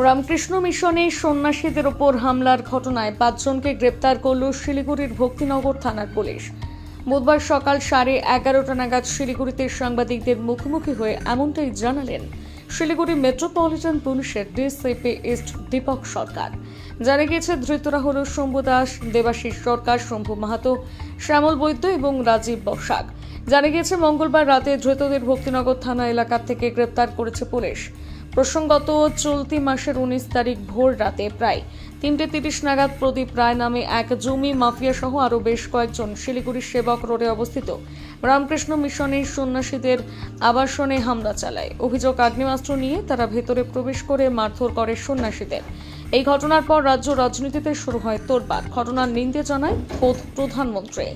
রামকৃষ্ণ মিশনে সন্ন্যাসীদের ওপর হামলার ঘটনায় 5 জনকে গ্রেপ্তার করল শিলিগুড়ির ভক্তিনগর থানার পুলিশ। বুধবার সকাল 11:30 নাগাদ শিলিগুড়িতে সাংবাদিকদের মুখোমুখি হয়ে এমনটাই জানালেন শিলিগুড়ি মেট্রোপলিটন পুলিশের ডিসিপি ইস্ট দীপক সরকার। জানা গিয়েছে, ধৃতরা হল শম্ভু দাস, দেবাশিস সরকার, শম্ভু মাহাতো, শ্যামল বৈদ্য এবং রাজীব বসাক। জানা গিয়েছে, মঙ্গলবার রাতে ধৃতদের ভক্তিনগর থানা এলাকা থেকে গ্রেপ্তার করেছে পুলিশ। প্রসঙ্গত, চলতি মাসের 19 তারিখ ভোর রাতে প্রায় 3:30 নাগাদ প্রদীপ রায় নামে এক জমি মাফিয়া সহ আরও বেশ কয়েকজন শিলিগুড়ির সেবক রোডে অবস্থিত রামকৃষ্ণ মিশনের সন্ন্যাসীদের আবাসনে হামলা চালায়। অভিযোগ, আগ্নেয়াস্ত্র নিয়ে তারা ভেতরে প্রবেশ করে মারধর করে সন্ন্যাসীদের। এই ঘটনার পর রাজ্য রাজনীতিতে শুরু হয় তোলপাড়। ঘটনার নিন্দে জানায় খোদ প্রধানমন্ত্রী।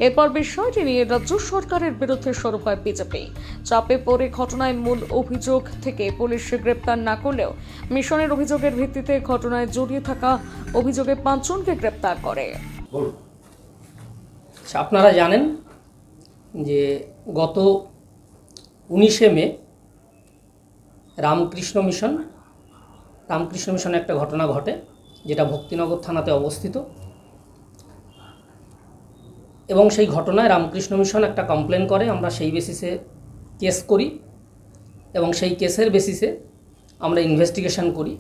এরপর বিষয়টি নিয়ে রাজ্য সরকারের বিরুদ্ধে সরব হয় বিজেপি। চাপে পড়ে ঘটনায় মূল অভিযোগ থেকে পুলিশ গ্রেপ্তার না করলেও মিশনের অভিযোগের ভিত্তিতে ঘটনায় জড়িয়ে থাকা অভিযোগে 5 জনকে গ্রেপ্তার করে। আপনারা জানেন যে গত 19শে মে রামকৃষ্ণ মিশনে একটা ঘটনা ঘটে, যেটা ভক্তিনগর থানাতে অবস্থিত, এবং সেই ঘটনায় রামকৃষ্ণ মিশন একটা কমপ্লেন করে। আমরা সেই বেসিসে কেস করি এবং সেই কেসের বেসিসে আমরা ইনভেস্টিগেশন করি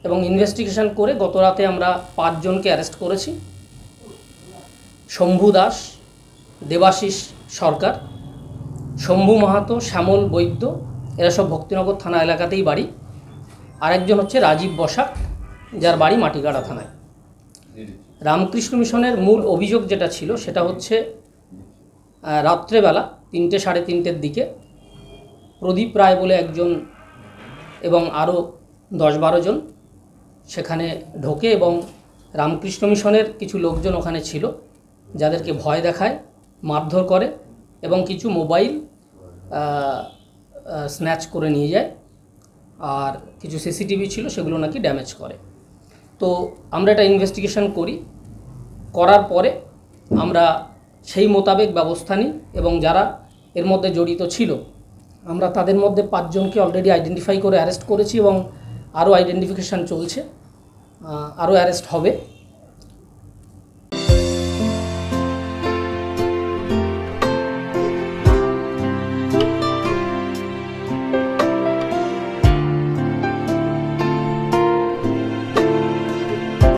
এবং ইনভেস্টিগেশন করে গত রাতে আমরা 5 জনকে অ্যারেস্ট করেছি। শম্ভু দাস, দেবাশিস সরকার, শম্ভু মাহাতো, শ্যামল বৈদ্য, এরা সব ভক্তিনগর থানা এলাকাতেই বাড়ি। আরেকজন হচ্ছে রাজীব বসাক, যার বাড়ি মাটিগাড়া থানায়। রামকৃষ্ণ মিশনের মূল অভিযোগ যেটা ছিল সেটা হচ্ছে রাত্রেবেলা 3টে সাড়ে 3টের দিকে প্রদীপ রায় বলে একজন এবং আরও 10-12 জন সেখানে ঢোকে এবং রামকৃষ্ণ মিশনের কিছু লোকজন ওখানে ছিল, যাদেরকে ভয় দেখায়, মারধর করে এবং কিছু মোবাইল স্ন্যাচ করে নিয়ে যায়, আর কিছু সিসিটিভি ছিল সেগুলো নাকি ড্যামেজ করে। তো আমরা এটা ইনভেস্টিগেশন করার পরে আমরা সেই মোতাবেক ব্যবস্থা নিই এবং যারা এর মধ্যে জড়িত ছিল আমরা তাদের মধ্যে 5 জনকে অলরেডি আইডেন্টিফাই করে অ্যারেস্ট করেছি এবং আরও আইডেন্টিফিকেশান চলছে, আরও অ্যারেস্ট হবে।